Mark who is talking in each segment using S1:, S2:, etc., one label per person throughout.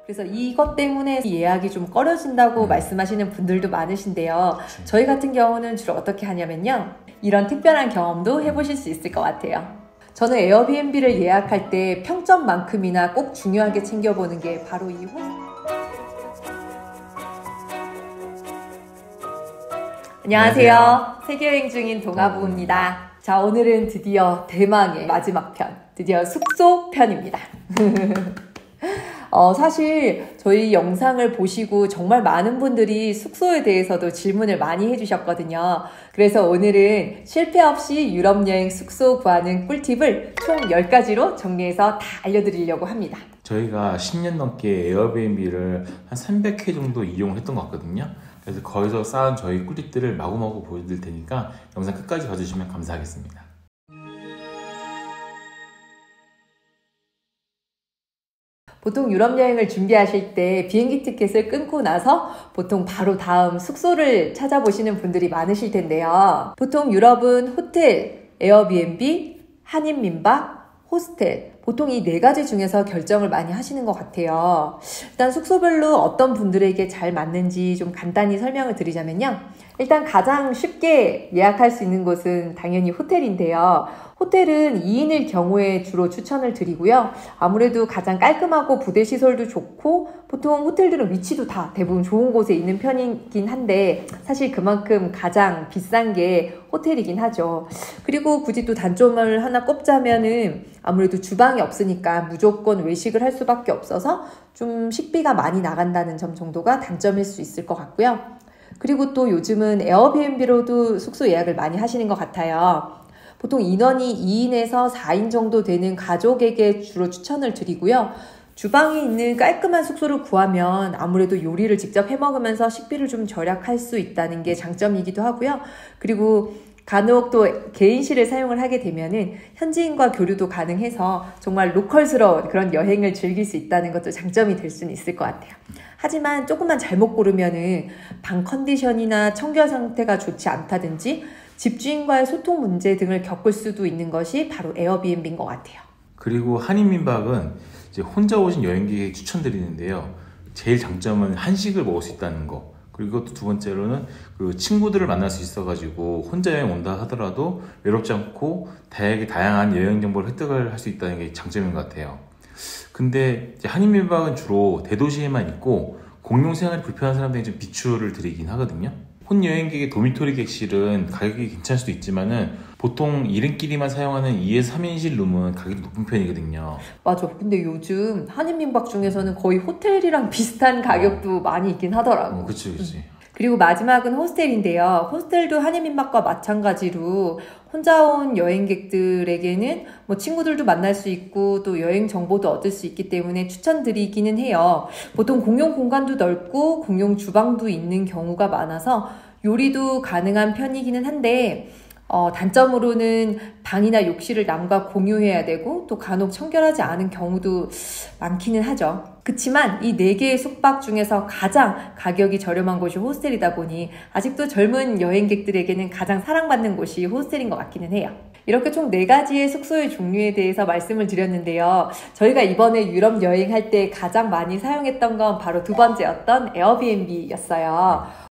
S1: 그래서 이것 때문에 예약이 좀 꺼려진다고 말씀하시는 분들도 많으신데요. 저희 같은 경우는 주로 어떻게 하냐면요. 이런 특별한 경험도 해보실 수 있을 것 같아요. 저는 에어비앤비를 예약할 때 평점만큼이나 꼭 중요하게 챙겨보는 게 바로 이 안녕하세요. 세계여행 중인 동아부입니다. 자, 오늘은 드디어 대망의 마지막 편, 드디어 숙소 편입니다. 사실 저희 영상을 보시고 정말 많은 분들이 숙소에 대해서도 질문을 많이 해주셨거든요. 그래서 오늘은 실패 없이 유럽 여행 숙소 구하는 꿀팁을 총 10가지로 정리해서 다 알려드리려고 합니다.
S2: 저희가 10년 넘게 에어비앤비를 한 300회 정도 이용했던 것 같거든요. 그래서 거기서 쌓은 저희 꿀팁들을 마구마구 보여드릴 테니까 영상 끝까지 봐주시면 감사하겠습니다.
S1: 보통 유럽 여행을 준비하실 때 비행기 티켓을 끊고 나서 보통 바로 다음 숙소를 찾아보시는 분들이 많으실 텐데요. 보통 유럽은 호텔, 에어비앤비, 한인민박, 호스텔, 보통 이 4가지 중에서 결정을 많이 하시는 것 같아요. 일단 숙소별로 어떤 분들에게 잘 맞는지 좀 간단히 설명을 드리자면요. 일단 가장 쉽게 예약할 수 있는 곳은 당연히 호텔인데요. 호텔은 2인일 경우에 주로 추천을 드리고요. 아무래도 가장 깔끔하고 부대 시설도 좋고 보통 호텔들은 위치도 다 대부분 좋은 곳에 있는 편이긴 한데 사실 그만큼 가장 비싼 게 호텔이긴 하죠. 그리고 굳이 또 단점을 하나 꼽자면은 아무래도 주방이 없으니까 무조건 외식을 할 수밖에 없어서 좀 식비가 많이 나간다는 점 정도가 단점일 수 있을 것 같고요. 그리고 또 요즘은 에어비앤비로도 숙소 예약을 많이 하시는 것 같아요. 보통 인원이 2인에서 4인 정도 되는 가족에게 주로 추천을 드리고요. 주방이 있는 깔끔한 숙소를 구하면 아무래도 요리를 직접 해먹으면서 식비를 좀 절약할 수 있다는 게 장점이기도 하고요. 그리고 간혹 또 개인실을 사용을 하게 되면은 현지인과 교류도 가능해서 정말 로컬스러운 그런 여행을 즐길 수 있다는 것도 장점이 될 수는 있을 것 같아요. 하지만 조금만 잘못 고르면은 방 컨디션이나 청결 상태가 좋지 않다든지 집주인과의 소통 문제 등을 겪을 수도 있는 것이 바로 에어비앤비인 것 같아요.
S2: 그리고 한인민박은 이제 혼자 오신 여행객에게 추천드리는데요. 제일 장점은 한식을 먹을 수 있다는 거. 그리고 또 두 번째로는 그 친구들을 만날 수 있어가지고 혼자 여행 온다 하더라도 외롭지 않고 다양한 여행 정보를 획득을 할 수 있다는 게 장점인 것 같아요. 근데 이제 한인민박은 주로 대도시에만 있고 공용 생활이 불편한 사람들에게 좀 비추를 드리긴 하거든요. 혼여행객의 도미토리 객실은 가격이 괜찮을 수도 있지만은 보통 1인끼리만 사용하는 2에서 3인실 룸은 가격이 높은 편이거든요.
S1: 맞아. 근데 요즘 한인민박 중에서는 거의 호텔이랑 비슷한 가격도 많이 있긴 하더라고.
S2: 그치.
S1: 그리고 마지막은 호스텔인데요. 호스텔도 한인민박과 마찬가지로 혼자 온 여행객들에게는 뭐 친구들도 만날 수 있고 또 여행 정보도 얻을 수 있기 때문에 추천드리기는 해요. 보통 공용 공간도 넓고 공용 주방도 있는 경우가 많아서 요리도 가능한 편이기는 한데 단점으로는 방이나 욕실을 남과 공유해야 되고 또 간혹 청결하지 않은 경우도 많기는 하죠. 그치만 이 4개의 숙박 중에서 가장 가격이 저렴한 곳이 호스텔이다 보니 아직도 젊은 여행객들에게는 가장 사랑받는 곳이 호스텔인 것 같기는 해요. 이렇게 총 4가지의 숙소의 종류에 대해서 말씀을 드렸는데요. 저희가 이번에 유럽 여행할 때 가장 많이 사용했던 건 바로 두 번째였던 에어비앤비였어요.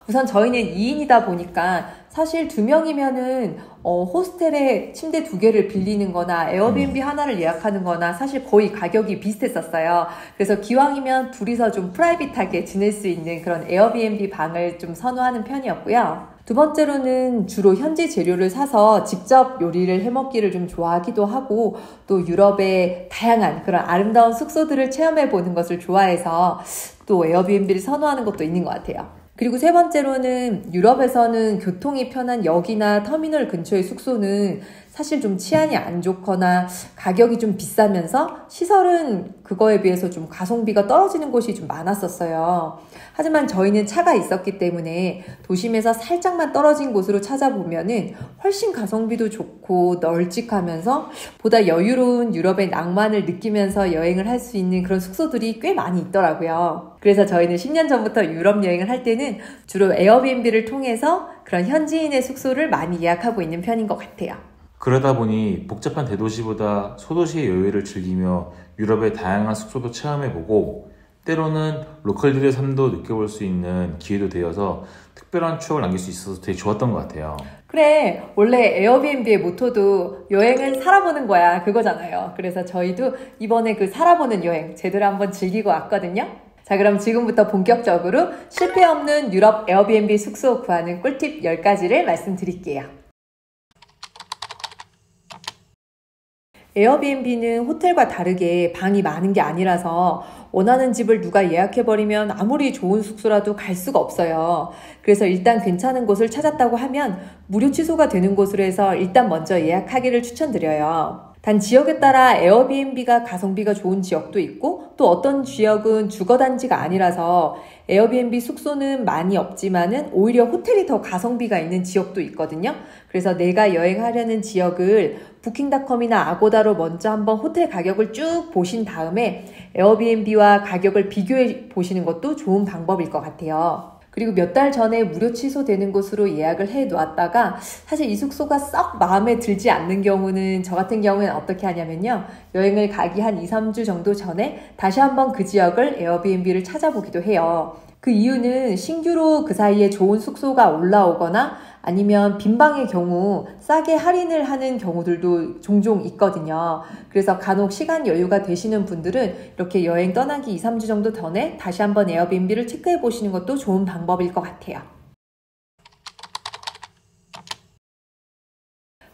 S1: 우선 저희는 2인이다 보니까 사실 2명이면은 호스텔에 침대 2개를 빌리는 거나 에어비앤비 하나를 예약하는 거나 사실 거의 가격이 비슷했었어요. 그래서 기왕이면 둘이서 좀 프라이빗하게 지낼 수 있는 그런 에어비앤비 방을 좀 선호하는 편이었고요. 두 번째로는 주로 현지 재료를 사서 직접 요리를 해먹기를 좀 좋아하기도 하고 또 유럽의 다양한 그런 아름다운 숙소들을 체험해보는 것을 좋아해서 또 에어비앤비를 선호하는 것도 있는 것 같아요. 그리고 세 번째로는 유럽에서는 교통이 편한 역이나 터미널 근처의 숙소는 사실 좀 치안이 안 좋거나 가격이 좀 비싸면서 시설은 그거에 비해서 좀 가성비가 떨어지는 곳이 좀 많았었어요. 하지만 저희는 차가 있었기 때문에 도심에서 살짝만 떨어진 곳으로 찾아보면은 훨씬 가성비도 좋고 널찍하면서 보다 여유로운 유럽의 낭만을 느끼면서 여행을 할 수 있는 그런 숙소들이 꽤 많이 있더라고요. 그래서 저희는 10년 전부터 유럽 여행을 할 때는 주로 에어비앤비를 통해서 그런 현지인의 숙소를 많이 예약하고 있는 편인 것 같아요.
S2: 그러다 보니 복잡한 대도시보다 소도시의 여유를 즐기며 유럽의 다양한 숙소도 체험해보고 때로는 로컬들의 삶도 느껴볼 수 있는 기회도 되어서 특별한 추억을 남길 수 있어서 되게 좋았던 것 같아요.
S1: 그래, 원래 에어비앤비의 모토도 여행은 살아보는 거야 그거잖아요. 그래서 저희도 이번에 그 살아보는 여행 제대로 한번 즐기고 왔거든요. 자, 그럼 지금부터 본격적으로 실패 없는 유럽 에어비앤비 숙소 구하는 꿀팁 10가지를 말씀드릴게요. 에어비앤비는 호텔과 다르게 방이 많은 게 아니라서 원하는 집을 누가 예약해버리면 아무리 좋은 숙소라도 갈 수가 없어요. 그래서 일단 괜찮은 곳을 찾았다고 하면 무료 취소가 되는 곳으로 해서 일단 먼저 예약하기를 추천드려요. 단 지역에 따라 에어비앤비가 가성비가 좋은 지역도 있고 또 어떤 지역은 주거단지가 아니라서 에어비앤비 숙소는 많이 없지만은 오히려 호텔이 더 가성비가 있는 지역도 있거든요. 그래서 내가 여행하려는 지역을 부킹닷컴이나 아고다로 먼저 한번 호텔 가격을 쭉 보신 다음에 에어비앤비와 가격을 비교해 보시는 것도 좋은 방법일 것 같아요. 그리고 몇 달 전에 무료 취소되는 곳으로 예약을 해 놓았다가 사실 이 숙소가 썩 마음에 들지 않는 경우는 저 같은 경우에는 어떻게 하냐면요. 여행을 가기 한 2, 3주 정도 전에 다시 한번 그 지역을 에어비앤비를 찾아보기도 해요. 그 이유는 신규로 그 사이에 좋은 숙소가 올라오거나 아니면 빈방의 경우 싸게 할인을 하는 경우들도 종종 있거든요. 그래서 간혹 시간 여유가 되시는 분들은 이렇게 여행 떠나기 2, 3주 정도 전에 다시 한번 에어비앤비를 체크해 보시는 것도 좋은 방법일 것 같아요.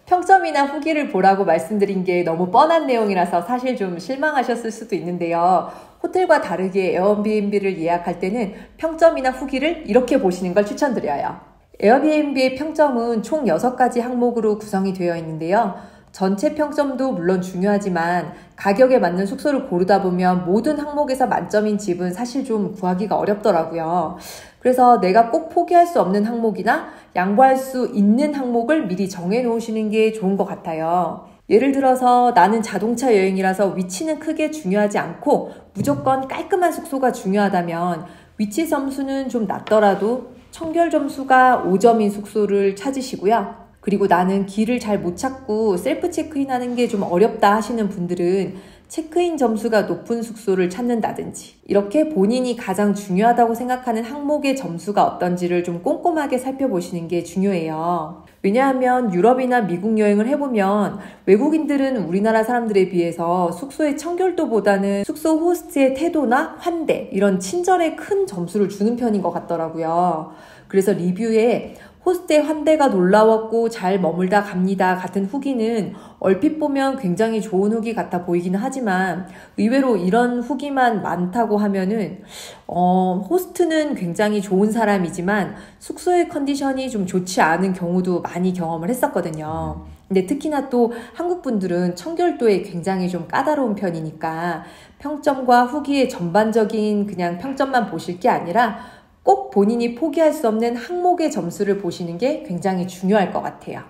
S1: 평점이나 후기를 보라고 말씀드린 게 너무 뻔한 내용이라서 사실 좀 실망하셨을 수도 있는데요. 호텔과 다르게 에어비앤비를 예약할 때는 평점이나 후기를 이렇게 보시는 걸 추천드려요. 에어비앤비의 평점은 총 6가지 항목으로 구성이 되어 있는데요. 전체 평점도 물론 중요하지만 가격에 맞는 숙소를 고르다 보면 모든 항목에서 만점인 집은 사실 좀 구하기가 어렵더라고요. 그래서 내가 꼭 포기할 수 없는 항목이나 양보할 수 있는 항목을 미리 정해 놓으시는 게 좋은 것 같아요. 예를 들어서 나는 자동차 여행이라서 위치는 크게 중요하지 않고 무조건 깔끔한 숙소가 중요하다면 위치 점수는 좀 낮더라도 청결 점수가 5점인 숙소를 찾으시고요. 그리고 나는 길을 잘 못 찾고 셀프 체크인하는 게 좀 어렵다 하시는 분들은 체크인 점수가 높은 숙소를 찾는다든지 이렇게 본인이 가장 중요하다고 생각하는 항목의 점수가 어떤지를 좀 꼼꼼하게 살펴보시는 게 중요해요. 왜냐하면 유럽이나 미국 여행을 해보면 외국인들은 우리나라 사람들에 비해서 숙소의 청결도보다는 숙소 호스트의 태도나 환대 이런 친절에 큰 점수를 주는 편인 것 같더라고요. 그래서 리뷰에 호스트의 환대가 놀라웠고 잘 머물다 갑니다 같은 후기는 얼핏 보면 굉장히 좋은 후기 같아 보이기는 하지만 의외로 이런 후기만 많다고 하면은 호스트는 굉장히 좋은 사람이지만 숙소의 컨디션이 좀 좋지 않은 경우도 많이 경험을 했었거든요. 근데 특히나 또 한국 분들은 청결도에 굉장히 좀 까다로운 편이니까 평점과 후기의 전반적인 그냥 평점만 보실 게 아니라 꼭 본인이 포기할 수 없는 항목의 점수를 보시는 게 굉장히 중요할 것 같아요.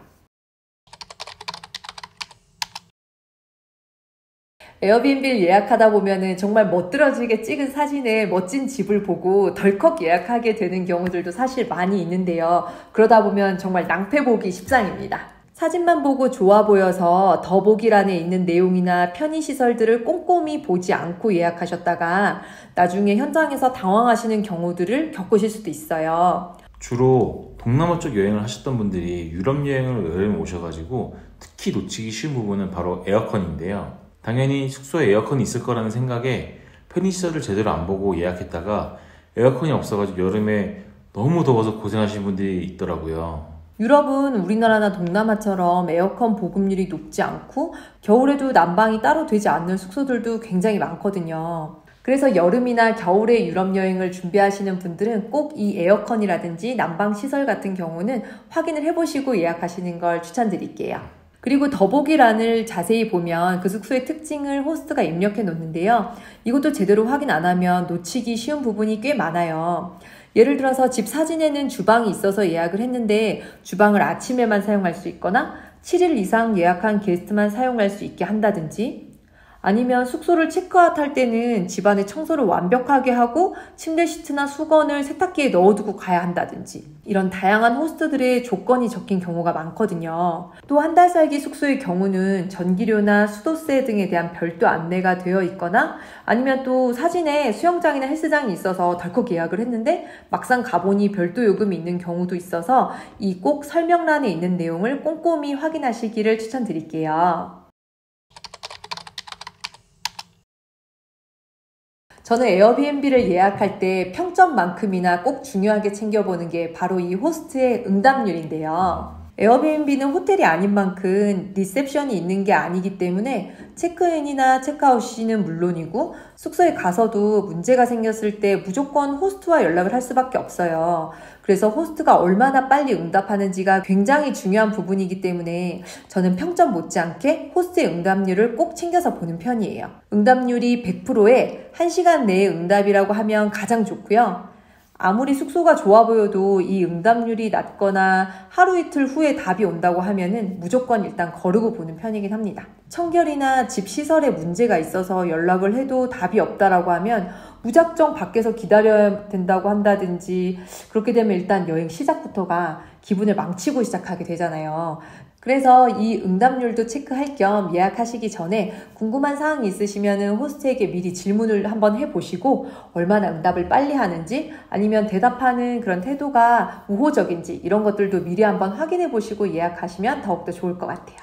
S1: 에어비앤비를 예약하다 보면은 정말 멋들어지게 찍은 사진에 멋진 집을 보고 덜컥 예약하게 되는 경우들도 사실 많이 있는데요. 그러다 보면 정말 낭패보기 십상입니다. 사진만 보고 좋아 보여서 더보기란에 있는 내용이나 편의시설들을 꼼꼼히 보지 않고 예약하셨다가 나중에 현장에서 당황하시는 경우들을 겪으실 수도 있어요.
S2: 주로 동남아 쪽 여행을 하셨던 분들이 유럽 여행을 여행 오셔가지고 특히 놓치기 쉬운 부분은 바로 에어컨인데요. 당연히 숙소에 에어컨이 있을 거라는 생각에 편의시설을 제대로 안 보고 예약했다가 에어컨이 없어가지고 여름에 너무 더워서 고생하시는 분들이 있더라고요.
S1: 유럽은 우리나라나 동남아처럼 에어컨 보급률이 높지 않고 겨울에도 난방이 따로 되지 않는 숙소들도 굉장히 많거든요. 그래서 여름이나 겨울에 유럽 여행을 준비하시는 분들은 꼭 이 에어컨이라든지 난방 시설 같은 경우는 확인을 해보시고 예약하시는 걸 추천드릴게요. 그리고 더보기란을 자세히 보면 그 숙소의 특징을 호스트가 입력해 놓는데요. 이것도 제대로 확인 안 하면 놓치기 쉬운 부분이 꽤 많아요. 예를 들어서 집 사진에는 주방이 있어서 예약을 했는데 주방을 아침에만 사용할 수 있거나 7일 이상 예약한 게스트만 사용할 수 있게 한다든지 아니면 숙소를 체크아웃할 때는 집안의 청소를 완벽하게 하고 침대 시트나 수건을 세탁기에 넣어두고 가야 한다든지 이런 다양한 호스트들의 조건이 적힌 경우가 많거든요. 또 한 달 살기 숙소의 경우는 전기료나 수도세 등에 대한 별도 안내가 되어 있거나 아니면 또 사진에 수영장이나 헬스장이 있어서 덜컥 예약을 했는데 막상 가보니 별도 요금이 있는 경우도 있어서 이 꼭 설명란에 있는 내용을 꼼꼼히 확인하시기를 추천드릴게요. 저는 에어비앤비를 예약할 때 평점만큼이나 꼭 중요하게 챙겨보는 게 바로 이 호스트의 응답률인데요. 에어비앤비는 호텔이 아닌 만큼 리셉션이 있는 게 아니기 때문에 체크인이나 체크아웃 시는 물론이고 숙소에 가서도 문제가 생겼을 때 무조건 호스트와 연락을 할 수밖에 없어요. 그래서 호스트가 얼마나 빨리 응답하는지가 굉장히 중요한 부분이기 때문에 저는 평점 못지않게 호스트의 응답률을 꼭 챙겨서 보는 편이에요. 응답률이 100%에 1시간 내에 응답이라고 하면 가장 좋고요. 아무리 숙소가 좋아 보여도 이 응답률이 낮거나 하루 이틀 후에 답이 온다고 하면은 무조건 일단 거르고 보는 편이긴 합니다. 청결이나 집 시설에 문제가 있어서 연락을 해도 답이 없다라고 하면 무작정 밖에서 기다려야 된다고 한다든지 그렇게 되면 일단 여행 시작부터가 기분을 망치고 시작하게 되잖아요. 그래서 이 응답률도 체크할 겸 예약하시기 전에 궁금한 사항이 있으시면 호스트에게 미리 질문을 한번 해보시고 얼마나 응답을 빨리 하는지 아니면 대답하는 그런 태도가 우호적인지 이런 것들도 미리 한번 확인해 보시고 예약하시면 더욱더 좋을 것 같아요.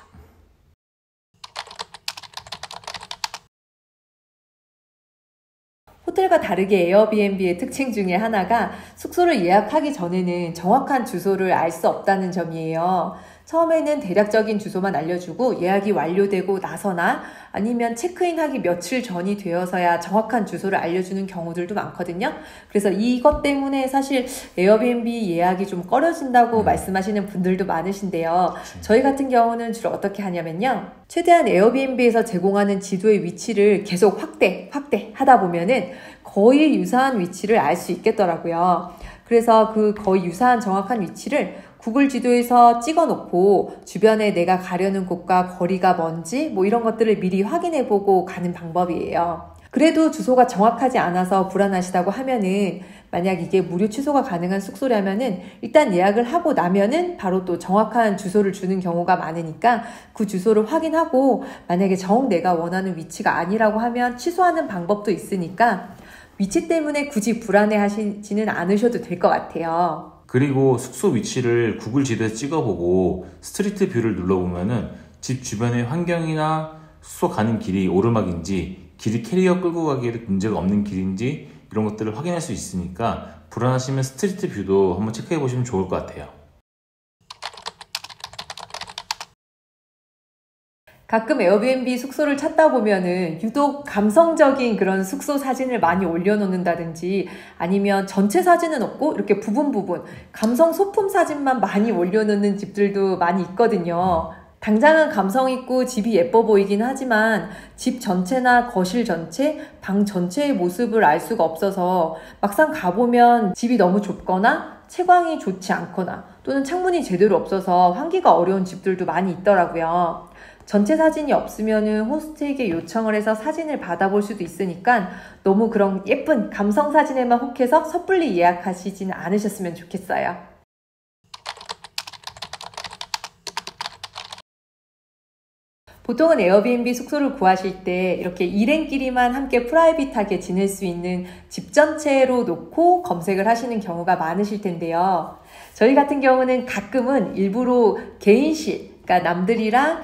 S1: 호텔과 다르게 에어비앤비의 특징 중에 하나가 숙소를 예약하기 전에는 정확한 주소를 알 수 없다는 점이에요. 처음에는 대략적인 주소만 알려주고 예약이 완료되고 나서나 아니면 체크인하기 며칠 전이 되어서야 정확한 주소를 알려주는 경우들도 많거든요. 그래서 이것 때문에 사실 에어비앤비 예약이 좀 꺼려진다고 말씀하시는 분들도 많으신데요. 저희 같은 경우는 주로 어떻게 하냐면요. 최대한 에어비앤비에서 제공하는 지도의 위치를 계속 확대 하다 보면은 거의 유사한 위치를 알 수 있겠더라고요. 그래서 그 거의 유사한 정확한 위치를 구글 지도에서 찍어 놓고 주변에 내가 가려는 곳과 거리가 뭔지 뭐 이런 것들을 미리 확인해 보고 가는 방법이에요. 그래도 주소가 정확하지 않아서 불안하시다고 하면은 만약 이게 무료 취소가 가능한 숙소라면은 일단 예약을 하고 나면은 바로 또 정확한 주소를 주는 경우가 많으니까 그 주소를 확인하고 만약에 정 내가 원하는 위치가 아니라고 하면 취소하는 방법도 있으니까 위치 때문에 굳이 불안해 하시지는 않으셔도 될 것 같아요.
S2: 그리고 숙소 위치를 구글 지도에 찍어보고 스트리트 뷰를 눌러보면은 집 주변의 환경이나 숙소 가는 길이 오르막인지 길이 캐리어 끌고 가기에도 문제가 없는 길인지 이런 것들을 확인할 수 있으니까 불안하시면 스트리트 뷰도 한번 체크해 보시면 좋을 것 같아요.
S1: 가끔 에어비앤비 숙소를 찾다 보면은 유독 감성적인 그런 숙소 사진을 많이 올려놓는다든지 아니면 전체 사진은 없고 이렇게 부분 감성 소품 사진만 많이 올려놓는 집들도 많이 있거든요. 당장은 감성 있고 집이 예뻐 보이긴 하지만 집 전체나 거실 전체, 방 전체의 모습을 알 수가 없어서 막상 가보면 집이 너무 좁거나 채광이 좋지 않거나 또는 창문이 제대로 없어서 환기가 어려운 집들도 많이 있더라고요. 전체 사진이 없으면은 호스트에게 요청을 해서 사진을 받아볼 수도 있으니까 너무 그런 예쁜 감성 사진에만 혹해서 섣불리 예약하시지는 않으셨으면 좋겠어요. 보통은 에어비앤비 숙소를 구하실 때 이렇게 일행끼리만 함께 프라이빗하게 지낼 수 있는 집 전체로 놓고 검색을 하시는 경우가 많으실 텐데요. 저희 같은 경우는 가끔은 일부러 개인실, 그러니까 남들이랑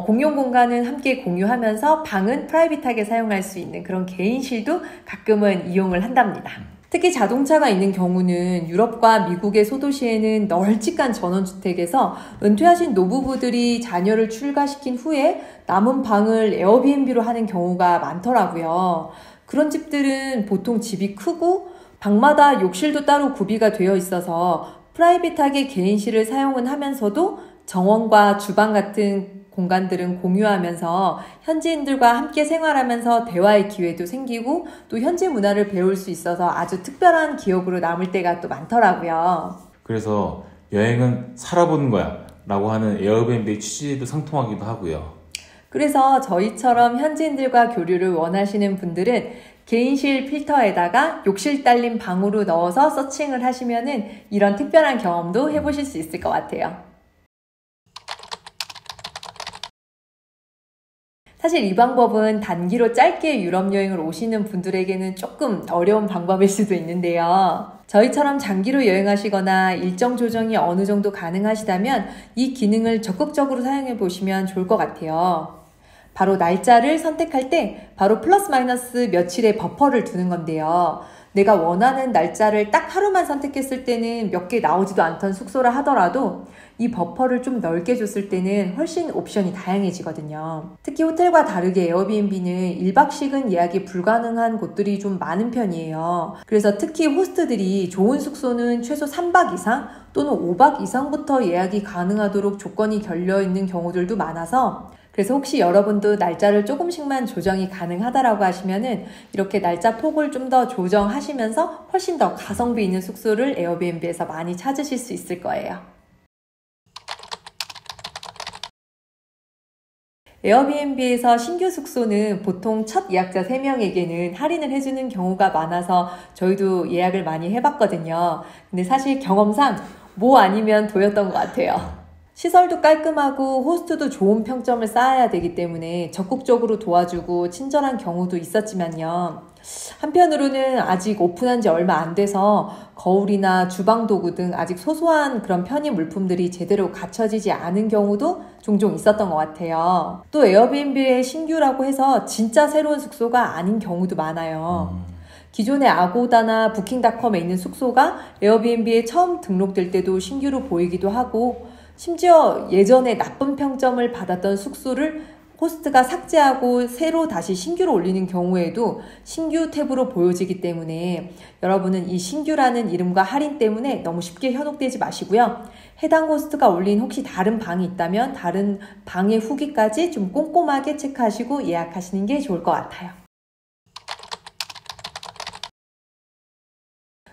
S1: 공용 공간은 함께 공유하면서 방은 프라이빗하게 사용할 수 있는 그런 개인실도 가끔은 이용을 한답니다. 특히 자동차가 있는 경우는 유럽과 미국의 소도시에는 널찍한 전원주택에서 은퇴하신 노부부들이 자녀를 출가시킨 후에 남은 방을 에어비앤비로 하는 경우가 많더라고요. 그런 집들은 보통 집이 크고 방마다 욕실도 따로 구비가 되어 있어서 프라이빗하게 개인실을 사용은 하면서도 정원과 주방 같은 공간들은 공유하면서 현지인들과 함께 생활하면서 대화의 기회도 생기고 또 현지 문화를 배울 수 있어서 아주 특별한 기억으로 남을 때가 또 많더라고요.
S2: 그래서 여행은 살아보는 거야 라고 하는 에어비앤비의 취지에도 상통하기도 하고요.
S1: 그래서 저희처럼 현지인들과 교류를 원하시는 분들은 개인실 필터에다가 욕실 딸린 방으로 넣어서 서칭을 하시면은 이런 특별한 경험도 해보실 수 있을 것 같아요. 사실 이 방법은 단기로 짧게 유럽 여행을 오시는 분들에게는 조금 어려운 방법일 수도 있는데요. 저희처럼 장기로 여행하시거나 일정 조정이 어느 정도 가능하시다면 이 기능을 적극적으로 사용해 보시면 좋을 것 같아요. 바로 날짜를 선택할 때 바로 플러스 마이너스 며칠의 버퍼를 두는 건데요. 내가 원하는 날짜를 딱 하루만 선택했을 때는 몇 개 나오지도 않던 숙소라 하더라도 이 버퍼를 좀 넓게 줬을 때는 훨씬 옵션이 다양해지거든요. 특히 호텔과 다르게 에어비앤비는 1박씩은 예약이 불가능한 곳들이 좀 많은 편이에요. 그래서 특히 호스트들이 좋은 숙소는 최소 3박 이상 또는 5박 이상부터 예약이 가능하도록 조건이 걸려있는 경우들도 많아서 그래서 혹시 여러분도 날짜를 조금씩만 조정이 가능하다라고 하시면은 이렇게 날짜 폭을 좀 더 조정하시면서 훨씬 더 가성비 있는 숙소를 에어비앤비에서 많이 찾으실 수 있을 거예요. 에어비앤비에서 신규 숙소는 보통 첫 예약자 3명에게는 할인을 해주는 경우가 많아서 저희도 예약을 많이 해봤거든요. 근데 사실 경험상 뭐 아니면 도였던 것 같아요. 시설도 깔끔하고 호스트도 좋은 평점을 쌓아야 되기 때문에 적극적으로 도와주고 친절한 경우도 있었지만요. 한편으로는 아직 오픈한 지 얼마 안 돼서 거울이나 주방 도구 등 아직 소소한 그런 편의 물품들이 제대로 갖춰지지 않은 경우도 종종 있었던 것 같아요. 또 에어비앤비의 신규라고 해서 진짜 새로운 숙소가 아닌 경우도 많아요. 기존의 아고다나 부킹닷컴에 있는 숙소가 에어비앤비에 처음 등록될 때도 신규로 보이기도 하고 심지어 예전에 나쁜 평점을 받았던 숙소를 호스트가 삭제하고 새로 다시 신규로 올리는 경우에도 신규 탭으로 보여지기 때문에 여러분은 이 신규라는 이름과 할인 때문에 너무 쉽게 현혹되지 마시고요. 해당 호스트가 올린 혹시 다른 방이 있다면 다른 방의 후기까지 좀 꼼꼼하게 체크하시고 예약하시는 게 좋을 것 같아요.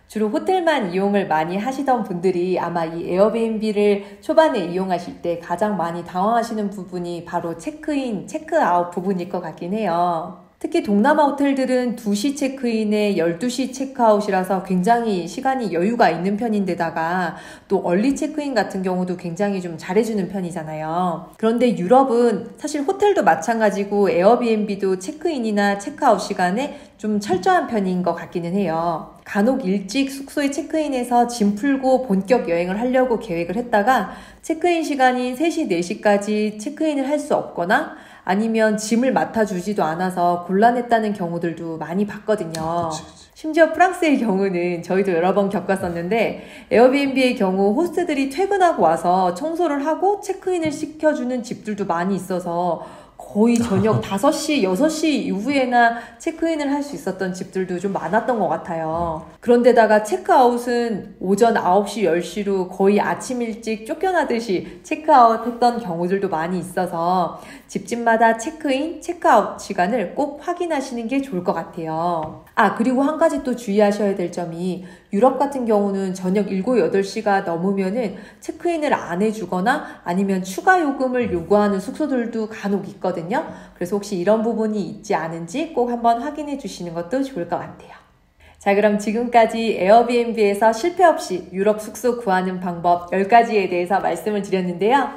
S1: 주로 호텔만 이용을 많이 하시던 분들이 아마 이 에어비앤비를 초반에 이용하실 때 가장 많이 당황하시는 부분이 바로 체크인, 체크아웃 부분일 것 같긴 해요. 특히 동남아 호텔들은 2시 체크인에 12시 체크아웃이라서 굉장히 시간이 여유가 있는 편인데다가 또 얼리 체크인 같은 경우도 굉장히 좀 잘해주는 편이잖아요. 그런데 유럽은 사실 호텔도 마찬가지고 에어비앤비도 체크인이나 체크아웃 시간에 좀 철저한 편인 것 같기는 해요. 간혹 일찍 숙소에 체크인해서 짐 풀고 본격 여행을 하려고 계획을 했다가 체크인 시간인 3시, 4시까지 체크인을 할 수 없거나 아니면 짐을 맡아주지도 않아서 곤란했다는 경우들도 많이 봤거든요.
S2: 그치.
S1: 심지어 프랑스의 경우는 저희도 여러 번 겪었었는데 에어비앤비의 경우 호스트들이 퇴근하고 와서 청소를 하고 체크인을 시켜주는 집들도 많이 있어서 거의 저녁 5시, 6시 이후에나 체크인을 할 수 있었던 집들도 좀 많았던 것 같아요. 그런데다가 체크아웃은 오전 9시, 10시로 거의 아침 일찍 쫓겨나듯이 체크아웃 했던 경우들도 많이 있어서 집집마다 체크인, 체크아웃 시간을 꼭 확인하시는 게 좋을 것 같아요. 그리고 한 가지 또 주의하셔야 될 점이 유럽 같은 경우는 저녁 7, 8시가 넘으면은 체크인을 안 해주거나 아니면 추가 요금을 요구하는 숙소들도 간혹 있거든요. 그래서 혹시 이런 부분이 있지 않은지 꼭 한번 확인해 주시는 것도 좋을 것 같아요. 자, 그럼 지금까지 에어비앤비에서 실패 없이 유럽 숙소 구하는 방법 10가지에 대해서 말씀을 드렸는데요.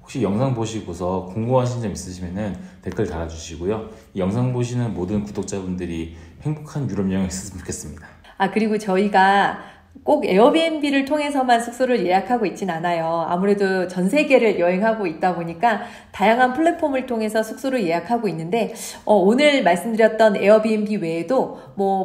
S2: 혹시 영상 보시고서 궁금하신 점 있으시면 댓글 달아주시고요. 이 영상 보시는 모든 구독자분들이 행복한 유럽 여행 했으면 좋겠습니다.
S1: 그리고 저희가 꼭 에어비앤비를 통해서만 숙소를 예약하고 있진 않아요. 아무래도 전 세계를 여행하고 있다 보니까 다양한 플랫폼을 통해서 숙소를 예약하고 있는데 오늘 말씀드렸던 에어비앤비 외에도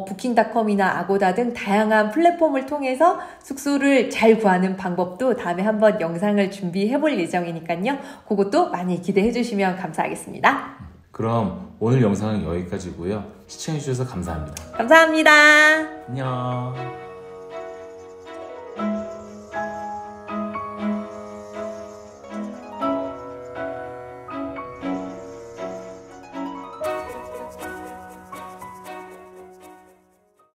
S1: 부킹닷컴이나 아고다 등 다양한 플랫폼을 통해서 숙소를 잘 구하는 방법도 다음에 한번 영상을 준비해 볼 예정이니까요. 그것도 많이 기대해 주시면 감사하겠습니다.
S2: 그럼 오늘 영상은 여기까지고요. 시청해 주셔서 감사합니다.
S1: 감사합니다.
S2: 안녕.